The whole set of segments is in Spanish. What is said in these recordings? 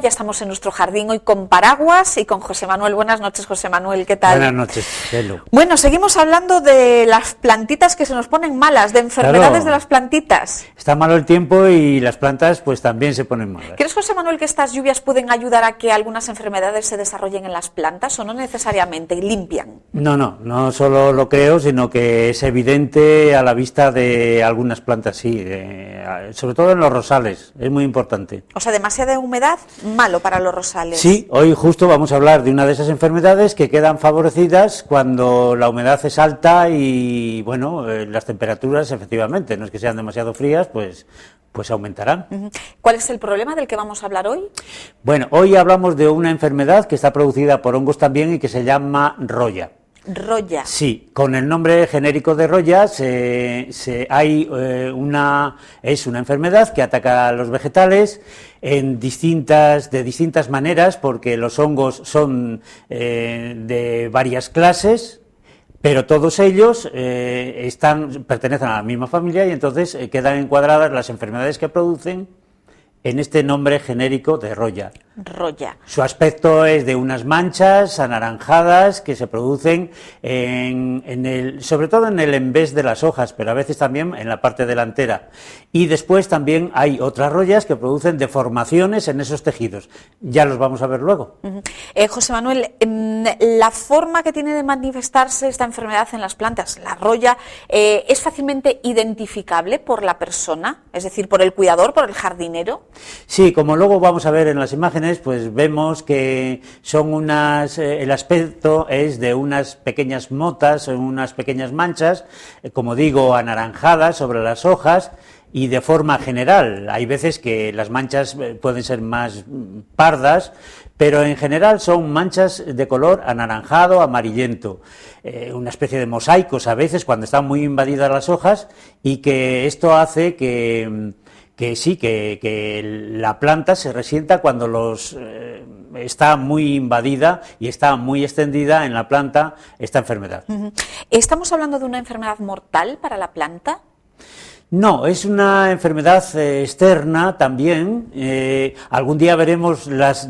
Ya estamos en nuestro jardín hoy con paraguas y con José Manuel. Buenas noches, José Manuel, ¿qué tal? Buenas noches, Hello. Bueno, seguimos hablando de las plantitas que se nos ponen malas, de enfermedades de las plantitas. Está malo el tiempo y las plantas pues también se ponen malas. ¿Crees, José Manuel, que estas lluvias pueden ayudar a que algunas enfermedades se desarrollen en las plantas o no necesariamente y limpian? No solo lo creo, sino que es evidente a la vista de algunas plantas, sí, sobre todo en los rosales, es muy importante. O sea, demasiada humedad, malo para los rosales. Sí, hoy justo vamos a hablar de una de esas enfermedades que quedan favorecidas cuando la humedad es alta y, bueno, las temperaturas, efectivamente, no es que sean demasiado frías, pues aumentarán. ¿Cuál es el problema del que vamos a hablar hoy? Bueno, hoy hablamos de una enfermedad que está producida por hongos también y que se llama roya. Roya. Sí, con el nombre genérico de roya es una enfermedad que ataca a los vegetales de distintas maneras, porque los hongos son de varias clases, pero todos ellos pertenecen a la misma familia y entonces quedan encuadradas las enfermedades que producen en este nombre genérico de roya. Roya. Su aspecto es de unas manchas anaranjadas que se producen sobre todo en el envés de las hojas, pero a veces también en la parte delantera. Y después también hay otras royas que producen deformaciones en esos tejidos. Ya los vamos a ver luego. José Manuel, la forma que tiene de manifestarse esta enfermedad en las plantas, la roya, ¿es fácilmente identificable por la persona? Es decir, por el cuidador, por el jardinero. Sí, como luego vamos a ver en las imágenes, pues vemos que son el aspecto es de unas pequeñas motas, unas pequeñas manchas, como digo, anaranjadas sobre las hojas y de forma general. Hay veces que las manchas pueden ser más pardas, pero en general son manchas de color anaranjado, amarillento, una especie de mosaicos a veces cuando están muy invadidas las hojas, y que esto hace que la planta se resienta cuando está muy invadida y está muy extendida en la planta esta enfermedad. ¿Estamos hablando de una enfermedad mortal para la planta? No, es una enfermedad externa también. Algún día veremos las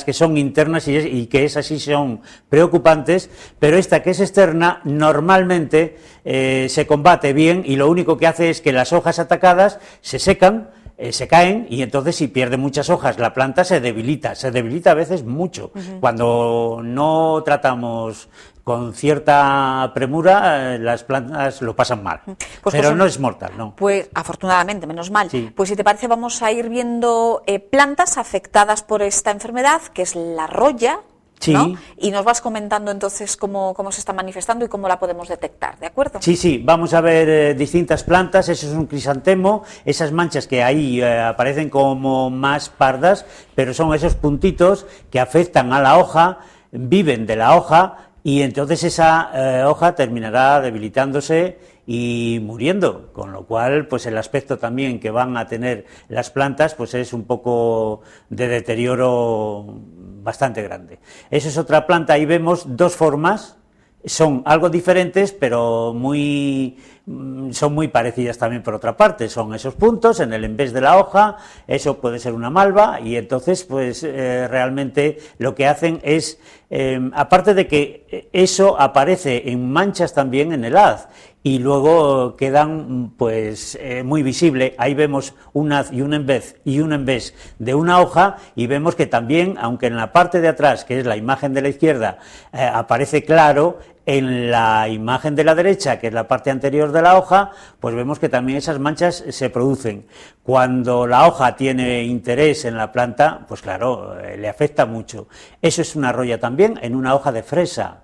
que son internas y que esas sí son preocupantes, pero esta que es externa normalmente se combate bien y lo único que hace es que las hojas atacadas se secan, se caen y entonces si pierde muchas hojas la planta se debilita a veces mucho. Cuando no tratamos con cierta premura, las plantas lo pasan mal, pero no es mortal, ¿no? Pues afortunadamente, menos mal. Sí. Pues si te parece vamos a ir viendo plantas afectadas por esta enfermedad, que es la roya, sí, ¿no? Y nos vas comentando entonces cómo se está manifestando y cómo la podemos detectar, ¿de acuerdo? Sí, vamos a ver distintas plantas. Eso es un crisantemo, esas manchas que ahí aparecen como más pardas, pero son esos puntitos que afectan a la hoja, viven de la hoja, y entonces esa hoja terminará debilitándose y muriendo, con lo cual pues el aspecto también que van a tener las plantas pues es un poco de deterioro bastante grande. Eso es otra planta, ahí vemos dos formas, son algo diferentes, pero son muy parecidas también por otra parte. Son esos puntos en el envés de la hoja, eso puede ser una malva, y entonces pues realmente lo que hacen es, aparte de que eso aparece en manchas también en el haz, y luego quedan pues muy visible. Ahí vemos un haz y un envés de una hoja, y vemos que también, aunque en la parte de atrás, que es la imagen de la izquierda, aparece claro, en la imagen de la derecha, que es la parte anterior de la hoja, pues vemos que también esas manchas se producen. Cuando la hoja tiene interés en la planta, pues claro, le afecta mucho. Eso es una roya también en una hoja de fresa.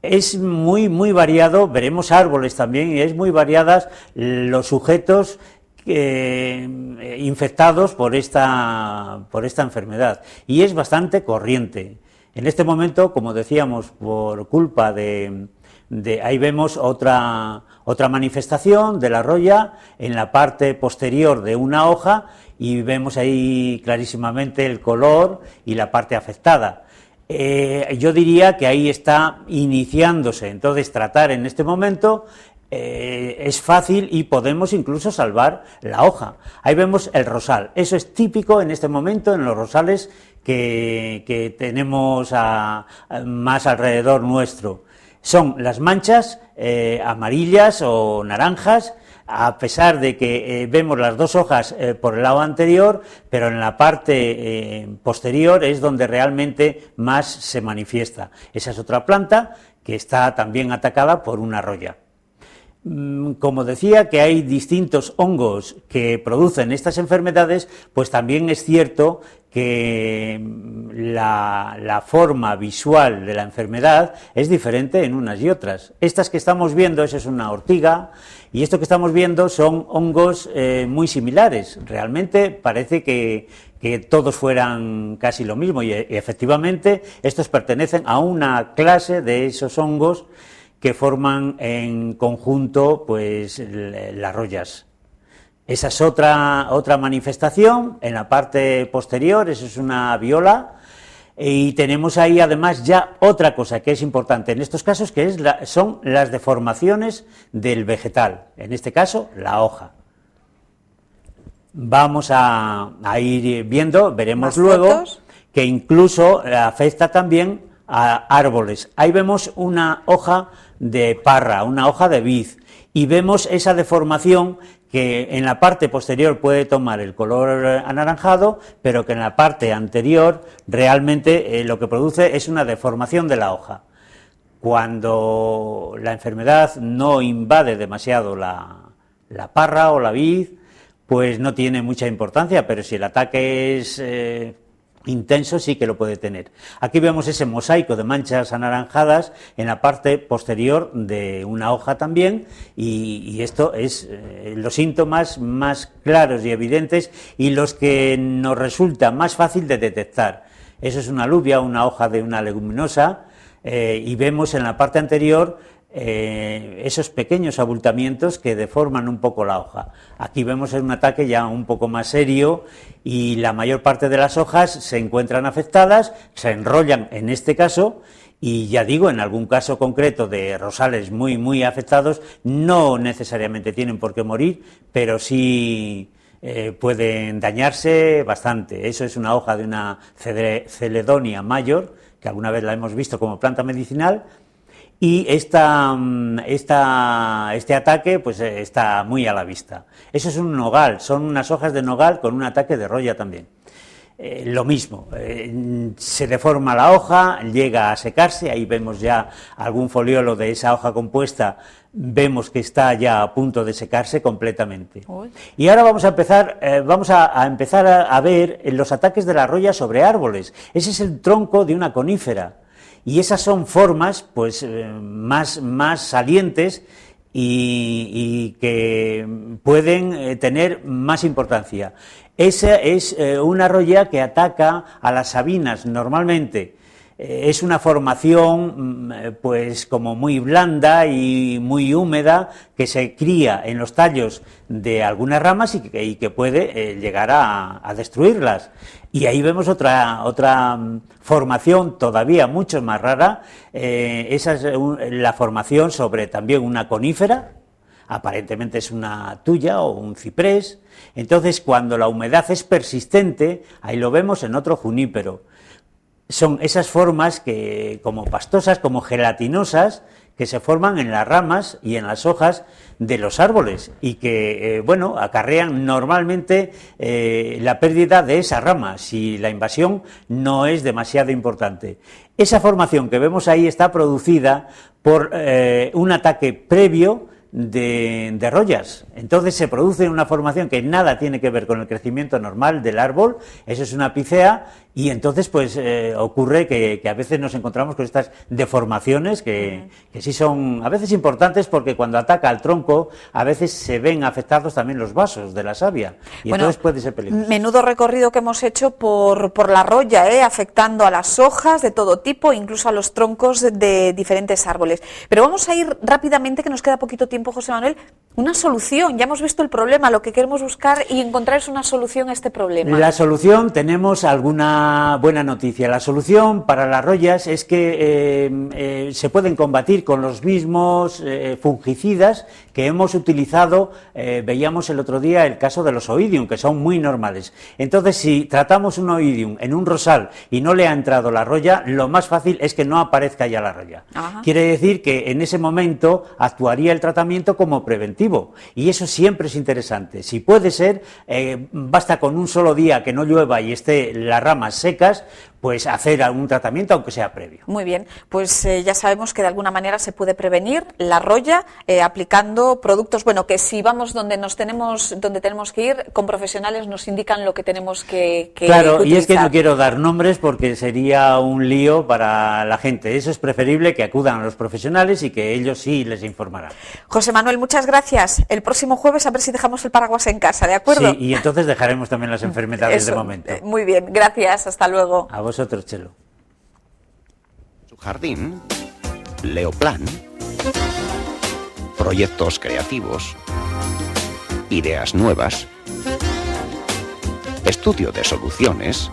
Es muy variado, veremos árboles también, y es muy variadas los sujetos infectados por esta enfermedad, y es bastante corriente. En este momento, como decíamos, por culpa de ahí vemos otra manifestación de la roya en la parte posterior de una hoja, y vemos ahí clarísimamente el color y la parte afectada. Yo diría que ahí está iniciándose, entonces tratar en este momento es fácil y podemos incluso salvar la hoja. Ahí vemos el rosal, eso es típico en este momento en los rosales que tenemos más alrededor nuestro. Son las manchas amarillas o naranjas, a pesar de que vemos las dos hojas por el lado anterior, pero en la parte posterior es donde realmente más se manifiesta. Esa es otra planta que está también atacada por una roya. Como decía que hay distintos hongos que producen estas enfermedades, pues también es cierto que la forma visual de la enfermedad es diferente en unas y otras. Estas que estamos viendo, esa es una ortiga, y esto que estamos viendo son hongos muy similares. Realmente parece que todos fueran casi lo mismo, y efectivamente estos pertenecen a una clase de esos hongos que forman en conjunto pues las royas. Esa es otra manifestación en la parte posterior, eso es una viola, y tenemos ahí además ya otra cosa que es importante en estos casos, que son las deformaciones del vegetal, en este caso la hoja. Vamos a ir viendo, veremos luego fotos, que incluso afecta también a árboles. Ahí vemos una hoja de parra, una hoja de vid, y vemos esa deformación que en la parte posterior puede tomar el color anaranjado, pero que en la parte anterior realmente lo que produce es una deformación de la hoja. Cuando la enfermedad no invade demasiado la parra o la vid, pues no tiene mucha importancia, pero si el ataque es intenso, sí que lo puede tener. Aquí vemos ese mosaico de manchas anaranjadas en la parte posterior de una hoja también, y esto es los síntomas más claros y evidentes y los que nos resulta más fácil de detectar. Eso es una alubia, una hoja de una leguminosa, y vemos en la parte anterior esos pequeños abultamientos que deforman un poco la hoja. Aquí vemos un ataque ya un poco más serio, y la mayor parte de las hojas se encuentran afectadas, se enrollan en este caso, y ya digo, en algún caso concreto de rosales muy afectados, no necesariamente tienen por qué morir, pero sí pueden dañarse bastante. Eso es una hoja de una Celedonia mayor, que alguna vez la hemos visto como planta medicinal, y este ataque pues está muy a la vista. Eso es un nogal, son unas hojas de nogal con un ataque de roya también. Lo mismo, se deforma la hoja, llega a secarse, ahí vemos ya algún foliolo de esa hoja compuesta, vemos que está ya a punto de secarse completamente. Y ahora vamos a empezar, a ver los ataques de la roya sobre árboles. Ese es el tronco de una conífera. Y esas son formas pues más salientes y que pueden tener más importancia. Esa es una roya que ataca a las sabinas normalmente. Es una formación pues como muy blanda y muy húmeda, que se cría en los tallos de algunas ramas y que puede llegar a destruirlas. Y ahí vemos otra formación todavía mucho más rara. Esa es la formación sobre también una conífera, aparentemente es una tuya o un ciprés. Entonces, cuando la humedad es persistente, ahí lo vemos en otro junípero. Son esas formas que, como pastosas, como gelatinosas, que se forman en las ramas y en las hojas de los árboles y que, acarrean normalmente la pérdida de esa rama si la invasión no es demasiado importante. Esa formación que vemos ahí está producida por un ataque previo de royas. Entonces se produce una formación que nada tiene que ver con el crecimiento normal del árbol, eso es una picea, y entonces pues ocurre que a veces nos encontramos con estas deformaciones que sí son a veces importantes, porque cuando ataca al tronco a veces se ven afectados también los vasos de la savia, y entonces puede ser peligroso. Menudo recorrido que hemos hecho por la roya, afectando a las hojas de todo tipo, incluso a los troncos de diferentes árboles. Pero vamos a ir rápidamente, que nos queda poquito tiempo, José Manuel, Una solución, ya hemos visto el problema, lo que queremos buscar y encontrar es una solución a este problema. La solución, tenemos alguna buena noticia. La solución para las rollas es que se pueden combatir con los mismos fungicidas que hemos utilizado, veíamos el otro día el caso de los oidium, que son muy normales. Entonces, si tratamos un oidium en un rosal y no le ha entrado la roya, lo más fácil es que no aparezca ya la roya. Ajá. Quiere decir que en ese momento actuaría el tratamiento como preventivo. Y eso siempre es interesante. Si puede ser, basta con un solo día que no llueva y esté las ramas secas, pues hacer algún tratamiento, aunque sea previo. Muy bien, pues ya sabemos que de alguna manera se puede prevenir la roya aplicando productos, bueno, que si vamos donde tenemos que ir, con profesionales nos indican lo que tenemos que claro, utilizar. Y es que no quiero dar nombres porque sería un lío para la gente. Eso es preferible que acudan a los profesionales y que ellos sí les informarán. José Manuel, muchas gracias. El próximo jueves a ver si dejamos el paraguas en casa, ¿de acuerdo? Sí, y entonces dejaremos también las enfermedades de momento. Muy bien, gracias, hasta luego. A vosotros, Chelo. Su jardín, Leoplan, proyectos creativos, ideas nuevas, estudio de soluciones,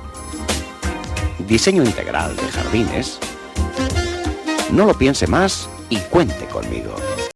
diseño integral de jardines. No lo piense más y cuente conmigo.